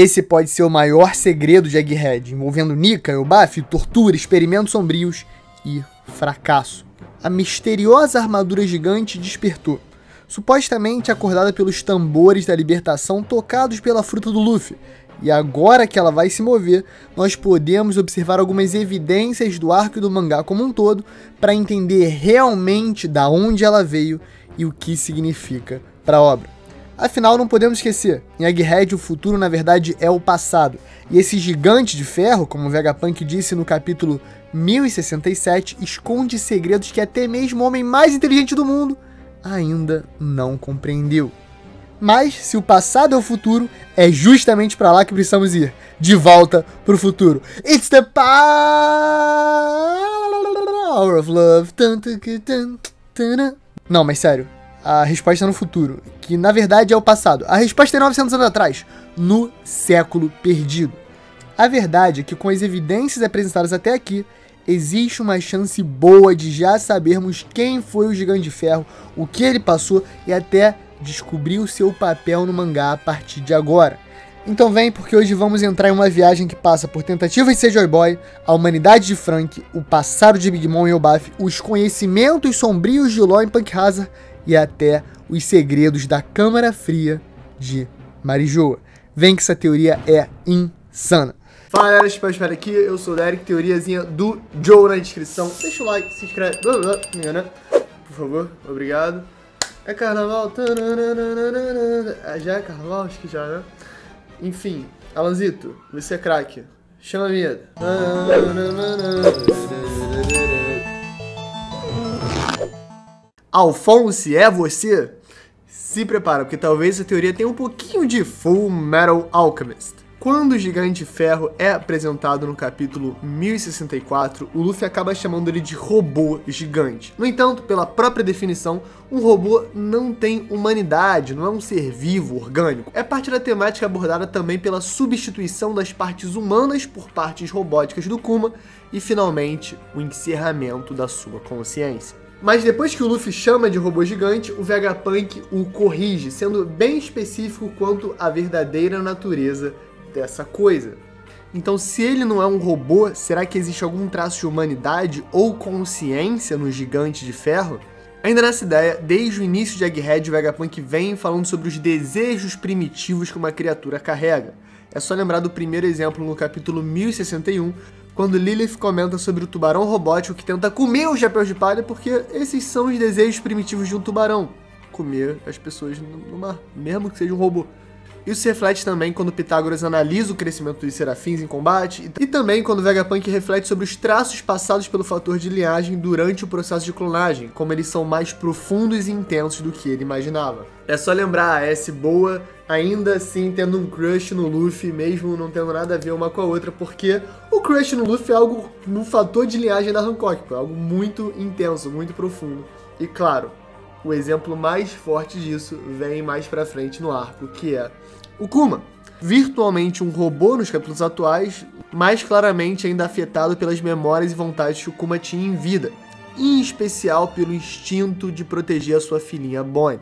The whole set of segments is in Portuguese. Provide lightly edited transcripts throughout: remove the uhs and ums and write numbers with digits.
Esse pode ser o maior segredo de Egghead, envolvendo Nika, Elbaf, tortura, experimentos sombrios e fracasso. A misteriosa armadura gigante despertou, supostamente acordada pelos tambores da libertação tocados pela fruta do Luffy. E agora que ela vai se mover, nós podemos observar algumas evidências do arco e do mangá como um todo para entender realmente da onde ela veio e o que significa para a obra. Afinal, não podemos esquecer, em Egghead o futuro na verdade é o passado, e esse gigante de ferro, como o Vegapunk disse no capítulo 1067, esconde segredos que até mesmo o homem mais inteligente do mundo ainda não compreendeu. Mas, se o passado é o futuro, é justamente para lá que precisamos ir. De volta pro futuro. It's the power of love. Não, mas sério. A resposta é no futuro, que na verdade é o passado. A resposta é 900 anos atrás, no século perdido. A verdade é que com as evidências apresentadas até aqui, existe uma chance boa de já sabermos quem foi o Gigante de Ferro, o que ele passou e até descobrir o seu papel no mangá a partir de agora. Então vem, porque hoje vamos entrar em uma viagem que passa por tentativas de ser Joy Boy, a humanidade de Frank, o passado de Big Mom e Elbaf, os conhecimentos sombrios de Law em Punk Hazard e até os segredos da Câmara Fria de Marijoa. Vem que essa teoria é insana. Fala galera, espero aqui, eu sou o Derek, teoriazinha do Joe na descrição. Deixa o like, se inscreve, por favor, obrigado. É carnaval, já é carnaval, acho que já, né? Enfim, Alanzito, você é craque, chama a vinheta. Alphonse, é você? Se prepara, porque talvez essa teoria tenha um pouquinho de Full Metal Alchemist. Quando o Gigante de Ferro é apresentado no capítulo 1064, o Luffy acaba chamando ele de robô gigante. No entanto, pela própria definição, um robô não tem humanidade, não é um ser vivo, orgânico. É parte da temática abordada também pela substituição das partes humanas por partes robóticas do Kuma e, finalmente, o encerramento da sua consciência. Mas depois que o Luffy chama de robô gigante, o Vegapunk o corrige, sendo bem específico quanto à verdadeira natureza dessa coisa. Então, se ele não é um robô, será que existe algum traço de humanidade ou consciência no Gigante de Ferro? Ainda nessa ideia, desde o início de Egghead, o Vegapunk vem falando sobre os desejos primitivos que uma criatura carrega. É só lembrar do primeiro exemplo no capítulo 1061, quando Lilith comenta sobre o tubarão robótico que tenta comer os chapéus de palha, porque esses são os desejos primitivos de um tubarão: comer as pessoas no mar, mesmo que seja um robô. Isso se reflete também quando Pitágoras analisa o crescimento dos serafins em combate, e também quando Vegapunk reflete sobre os traços passados pelo fator de linhagem durante o processo de clonagem, como eles são mais profundos e intensos do que ele imaginava. É só lembrar a S boa, ainda assim tendo um crush no Luffy, mesmo não tendo nada a ver uma com a outra, porque o crush no Luffy é algo no fator de linhagem da Hancock, é algo muito intenso, muito profundo. E claro, o exemplo mais forte disso vem mais pra frente no arco, que é o Kuma. Virtualmente um robô nos capítulos atuais, mas claramente ainda afetado pelas memórias e vontades que o Kuma tinha em vida, em especial pelo instinto de proteger a sua filhinha Bonnie.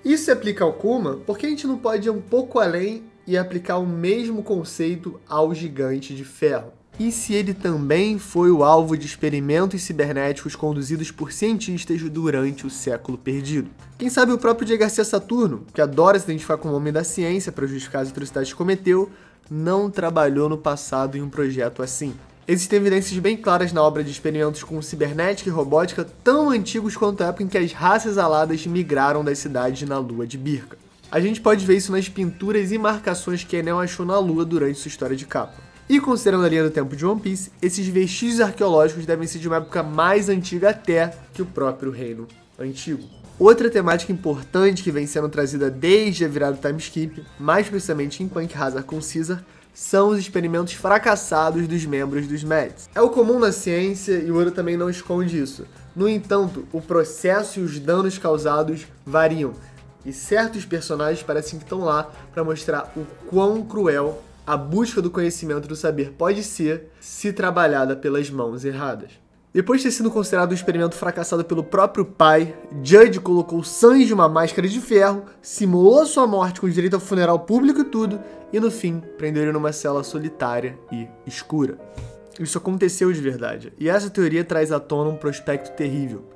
Isso se aplica ao Kuma porque a gente não pode ir um pouco além e aplicar o mesmo conceito ao Gigante de Ferro. E se ele também foi o alvo de experimentos cibernéticos conduzidos por cientistas durante o século perdido? Quem sabe o próprio J. Garcia Saturno, que adora se identificar como homem da ciência para justificar as atrocidades que cometeu, não trabalhou no passado em um projeto assim. Existem evidências bem claras na obra de experimentos com cibernética e robótica tão antigos quanto a época em que as raças aladas migraram das cidades na lua de Birka. A gente pode ver isso nas pinturas e marcações que Enel achou na lua durante sua história de capa. E considerando a linha do tempo de One Piece, esses vestígios arqueológicos devem ser de uma época mais antiga até que o próprio reino antigo. Outra temática importante que vem sendo trazida desde a virada do time skip, mais precisamente em Punk Hazard com Caesar, são os experimentos fracassados dos membros dos Mads. É o comum na ciência e o Oda também não esconde isso. No entanto, o processo e os danos causados variam, e certos personagens parecem que estão lá para mostrar o quão cruel a busca do conhecimento do saber pode ser se trabalhada pelas mãos erradas. Depois de ter sido considerado um experimento fracassado pelo próprio pai, Judge colocou Sanji em uma máscara de ferro, simulou sua morte com direito ao funeral público e tudo, e no fim prendeu ele numa cela solitária e escura. Isso aconteceu de verdade, e essa teoria traz à tona um prospecto terrível.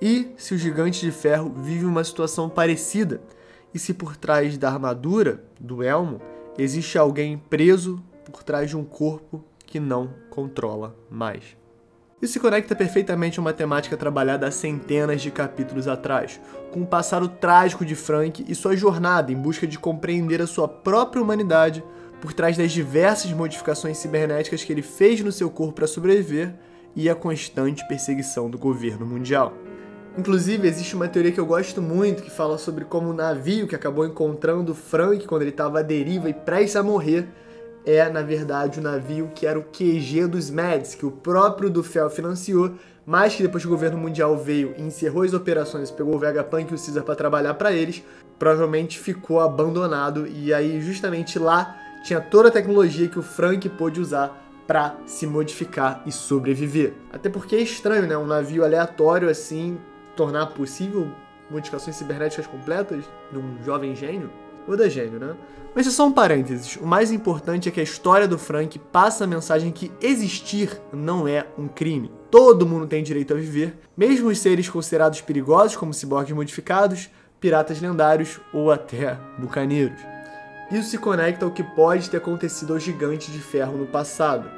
E se o Gigante de Ferro vive uma situação parecida? E se por trás da armadura, do elmo, existe alguém preso por trás de um corpo que não controla mais? Isso se conecta perfeitamente a uma temática trabalhada há centenas de capítulos atrás, com o passado trágico de Franky e sua jornada em busca de compreender a sua própria humanidade por trás das diversas modificações cibernéticas que ele fez no seu corpo para sobreviver e a constante perseguição do governo mundial. Inclusive, existe uma teoria que eu gosto muito que fala sobre como o navio que acabou encontrando Franky quando ele estava à deriva e prestes a morrer é, na verdade, o navio que era o QG dos Mads, que o próprio Dufel financiou, mas que depois que o governo mundial veio e encerrou as operações, pegou o Vegapunk e o Caesar para trabalhar para eles, provavelmente ficou abandonado, e aí justamente lá tinha toda a tecnologia que o Franky pôde usar para se modificar e sobreviver. Até porque é estranho, né, um navio aleatório assim tornar possível modificações cibernéticas completas num jovem gênio. Oda gênio, né? Mas é só um parênteses. O mais importante é que a história do Franky passa a mensagem que existir não é um crime. Todo mundo tem direito a viver, mesmo os seres considerados perigosos, como ciborgues modificados, piratas lendários ou até bucaneiros. Isso se conecta ao que pode ter acontecido ao Gigante de Ferro no passado.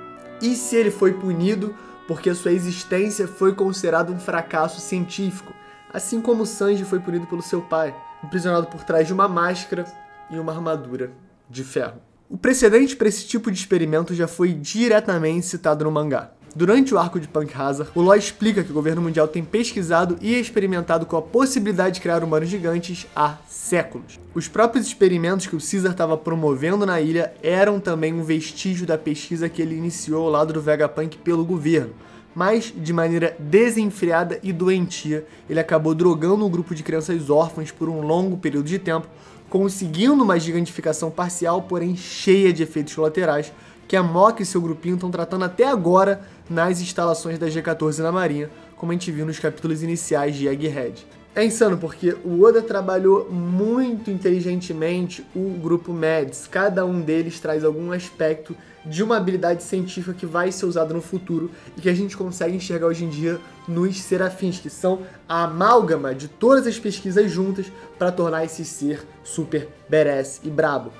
E se ele foi punido porque sua existência foi considerada um fracasso científico, assim como Sanji foi punido pelo seu pai, aprisionado por trás de uma máscara e uma armadura de ferro. O precedente para esse tipo de experimento já foi diretamente citado no mangá. Durante o arco de Punk Hazard, o Law explica que o governo mundial tem pesquisado e experimentado com a possibilidade de criar humanos gigantes há séculos. Os próprios experimentos que o Caesar estava promovendo na ilha eram também um vestígio da pesquisa que ele iniciou ao lado do Vegapunk pelo governo, mas de maneira desenfreada e doentia, ele acabou drogando um grupo de crianças órfãs por um longo período de tempo, conseguindo uma gigantificação parcial, porém cheia de efeitos colaterais, que a Mock e seu grupinho estão tratando até agora nas instalações da G14 na Marinha, como a gente viu nos capítulos iniciais de Egghead. É insano porque o Oda trabalhou muito inteligentemente o grupo Mads. Cada um deles traz algum aspecto de uma habilidade científica que vai ser usada no futuro e que a gente consegue enxergar hoje em dia nos Serafins, que são a amálgama de todas as pesquisas juntas para tornar esse ser super badass e brabo.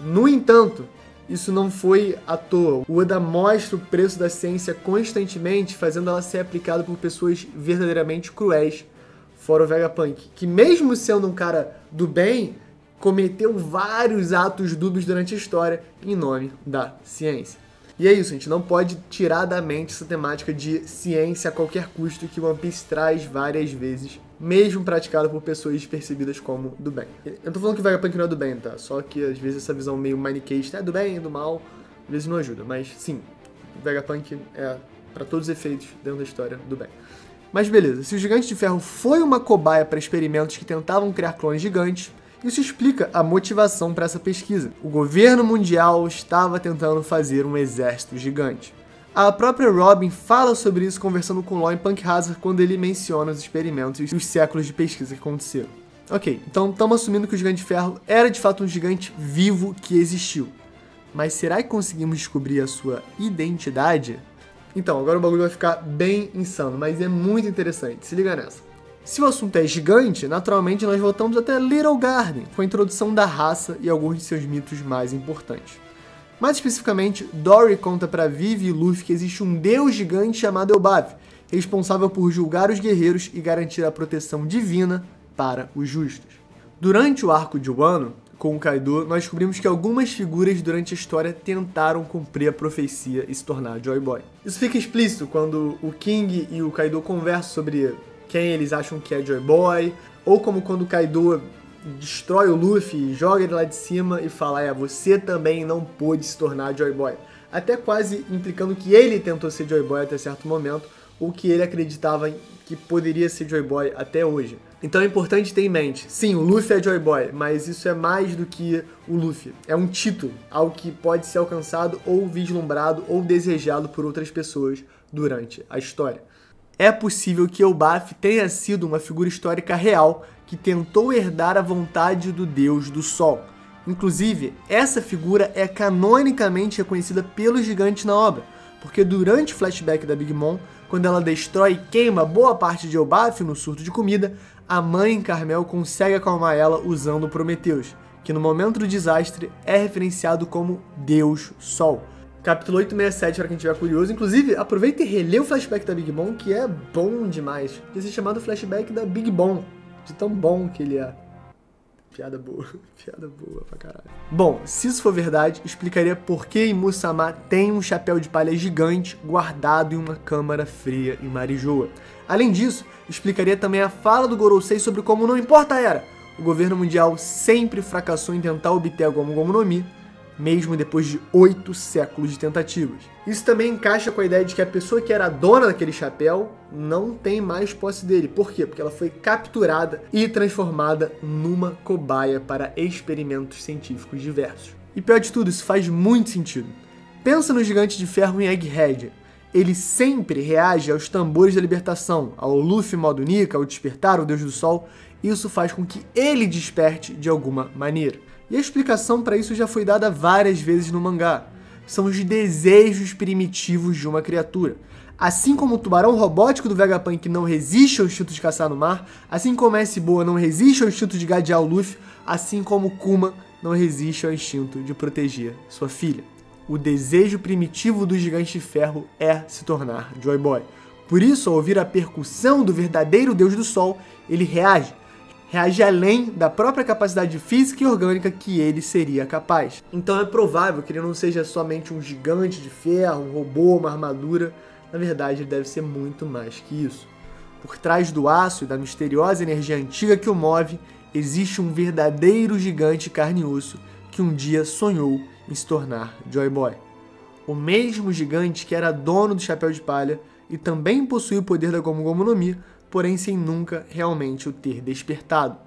No entanto, isso não foi à toa. O Oda mostra o preço da ciência constantemente, fazendo ela ser aplicada por pessoas verdadeiramente cruéis, fora o Vegapunk, que mesmo sendo um cara do bem, cometeu vários atos dúbios durante a história em nome da ciência. E é isso, a gente não pode tirar da mente essa temática de ciência a qualquer custo que One Piece traz várias vezes, mesmo praticada por pessoas percebidas como do bem. Eu não tô falando que o Vegapunk não é do bem, tá? Só que às vezes essa visão meio maniqueísta é do bem, do mal, às vezes não ajuda. Mas sim, o Vegapunk é, para todos os efeitos, dentro da história, do bem. Mas beleza, se o Gigante de Ferro foi uma cobaia para experimentos que tentavam criar clones gigantes, isso explica a motivação para essa pesquisa. O governo mundial estava tentando fazer um exército gigante. A própria Robin fala sobre isso conversando com Law em Punk Hazard quando ele menciona os experimentos e os séculos de pesquisa que aconteceram. Ok, então estamos assumindo que o Gigante de Ferro era de fato um gigante vivo que existiu. Mas será que conseguimos descobrir a sua identidade? Então, agora o bagulho vai ficar bem insano, mas é muito interessante, se liga nessa. Se o assunto é gigante, naturalmente nós voltamos até Little Garden, com a introdução da raça e alguns de seus mitos mais importantes. Mais especificamente, Dory conta para Vivi e Luffy que existe um deus gigante chamado Elbaf, responsável por julgar os guerreiros e garantir a proteção divina para os justos. Durante o arco de Wano, com o Kaido, nós descobrimos que algumas figuras durante a história tentaram cumprir a profecia e se tornar Joy Boy. Isso fica explícito quando o King e o Kaido conversam sobre quem eles acham que é Joy Boy, ou como quando o Kaido destrói o Luffy, joga ele lá de cima e fala, você também não pôde se tornar Joy Boy. Até quase implicando que ele tentou ser Joy Boy até certo momento, ou que ele acreditava que poderia ser Joy Boy até hoje. Então é importante ter em mente, sim, o Luffy é Joy Boy, mas isso é mais do que o Luffy. É um título, algo que pode ser alcançado ou vislumbrado ou desejado por outras pessoas durante a história. É possível que Elbaf tenha sido uma figura histórica real que tentou herdar a vontade do Deus do Sol. Inclusive, essa figura é canonicamente reconhecida pelos gigantes na obra, porque durante o flashback da Big Mom, quando ela destrói e queima boa parte de Elbaf no surto de comida, a mãe Carmel consegue acalmar ela usando o Prometheus, que no momento do desastre é referenciado como Deus Sol. Capítulo 867 para quem estiver curioso. Inclusive, aproveita e relê o flashback da Big Mom, que é bom demais. Ia ser chamado flashback da Big Mom, de tão bom que ele é. Piada boa pra caralho. Bom, se isso for verdade, explicaria por que Imu-sama tem um chapéu de palha gigante guardado em uma câmara fria em Marijoa. Além disso, explicaria também a fala do Gorosei sobre como não importa a era, o governo mundial sempre fracassou em tentar obter a Gomu Gomu no Mi, mesmo depois de 8 séculos de tentativas. Isso também encaixa com a ideia de que a pessoa que era dona daquele chapéu não tem mais posse dele. Por quê? Porque ela foi capturada e transformada numa cobaia para experimentos científicos diversos. E pior de tudo, isso faz muito sentido. Pensa no Gigante de Ferro em Egghead. Ele sempre reage aos tambores da libertação, ao Luffy modo Nika, ao despertar o Deus do Sol. Isso faz com que ele desperte de alguma maneira. E a explicação para isso já foi dada várias vezes no mangá. São os desejos primitivos de uma criatura. Assim como o tubarão robótico do Vegapunk não resiste ao instinto de caçar no mar, assim como a S-Boa não resiste ao instinto de gadear o Luffy, assim como o Kuma não resiste ao instinto de proteger sua filha. O desejo primitivo do Gigante de Ferro é se tornar Joy Boy. Por isso, ao ouvir a percussão do verdadeiro Deus do Sol, ele reage além da própria capacidade física e orgânica que ele seria capaz. Então é provável que ele não seja somente um gigante de ferro, um robô, uma armadura. Na verdade, ele deve ser muito mais que isso. Por trás do aço e da misteriosa energia antiga que o move, existe um verdadeiro gigante carne e osso que um dia sonhou em se tornar Joy Boy. O mesmo gigante que era dono do chapéu de palha e também possuía o poder da Gomu Gomu no Mi, porém sem nunca realmente o ter despertado.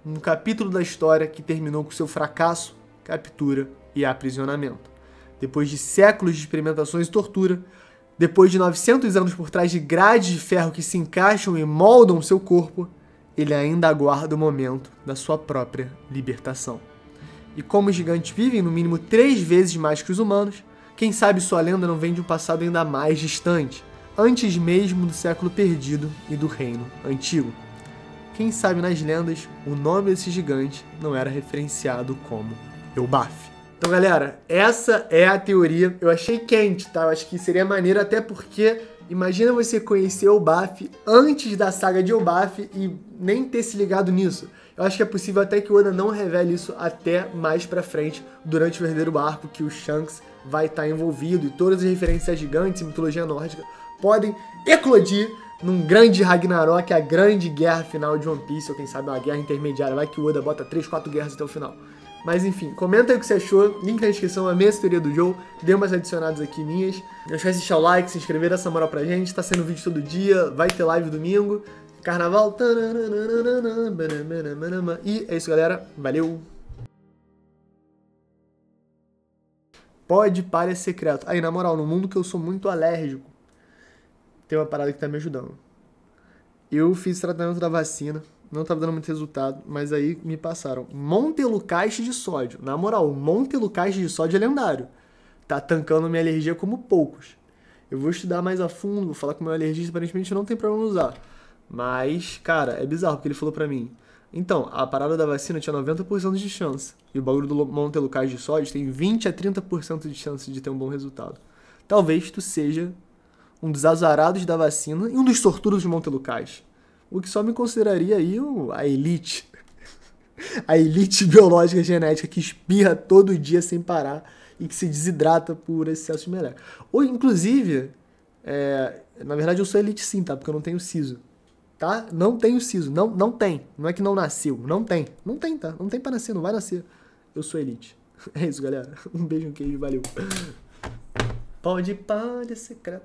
Um capítulo da história que terminou com seu fracasso, captura e aprisionamento. Depois de séculos de experimentações e tortura, depois de 900 anos por trás de grades de ferro que se encaixam e moldam seu corpo, ele ainda aguarda o momento da sua própria libertação. E como os gigantes vivem no mínimo 3 vezes mais que os humanos, quem sabe sua lenda não vem de um passado ainda mais distante, antes mesmo do século perdido e do reino antigo. Quem sabe nas lendas, o nome desse gigante não era referenciado como Elbaf. Então galera, essa é a teoria. Eu achei quente, tá? Eu acho que seria maneiro até porque imagina você conhecer Elbaf antes da saga de Elbaf e nem ter se ligado nisso. Eu acho que é possível até que o Oda não revele isso até mais pra frente, durante o verdadeiro arco que o Shanks vai estar envolvido, e todas as referências a gigantes e mitologia nórdica podem eclodir num grande Ragnarok, a grande guerra final de One Piece, ou quem sabe uma guerra intermediária, vai que o Oda bota 3, 4 guerras até o final. Mas enfim, comenta aí o que você achou, link na descrição, a minha teoria do Joe, dê umas adicionadas aqui minhas. Não esquece de deixar o like, se inscrever, dar essa moral pra gente, tá sendo vídeo todo dia, vai ter live domingo, carnaval, e é isso galera, valeu! Pode palha secreto. Aí, na moral, no mundo que eu sou muito alérgico, tem uma parada que tá me ajudando. Eu fiz tratamento da vacina, não tava dando muito resultado, mas aí me passaram Montelukast de sódio. Na moral, o Montelukast de sódio é lendário. Tá tancando minha alergia como poucos. Eu vou estudar mais a fundo, vou falar com o meu alergista, aparentemente não tem problema usar. Mas, cara, é bizarro, porque ele falou pra mim. Então, a parada da vacina tinha 90% de chance. E o bagulho do Montelukast de sódio tem 20 a 30% de chance de ter um bom resultado. Talvez tu seja um dos azarados da vacina e um dos sortudos de Montelukast. O que só me consideraria aí a elite. A elite biológica genética que espirra todo dia sem parar e que se desidrata por excesso de meleca. Ou, inclusive, na verdade eu sou elite sim, tá? Porque eu não tenho siso. Tá? Não tenho siso. Não tem. Não é que não nasceu. Não tem. Não tem, tá? Não tem pra nascer. Não vai nascer. Eu sou elite. É isso, galera. Um beijo, um queijo. Valeu. Pode palha secreta.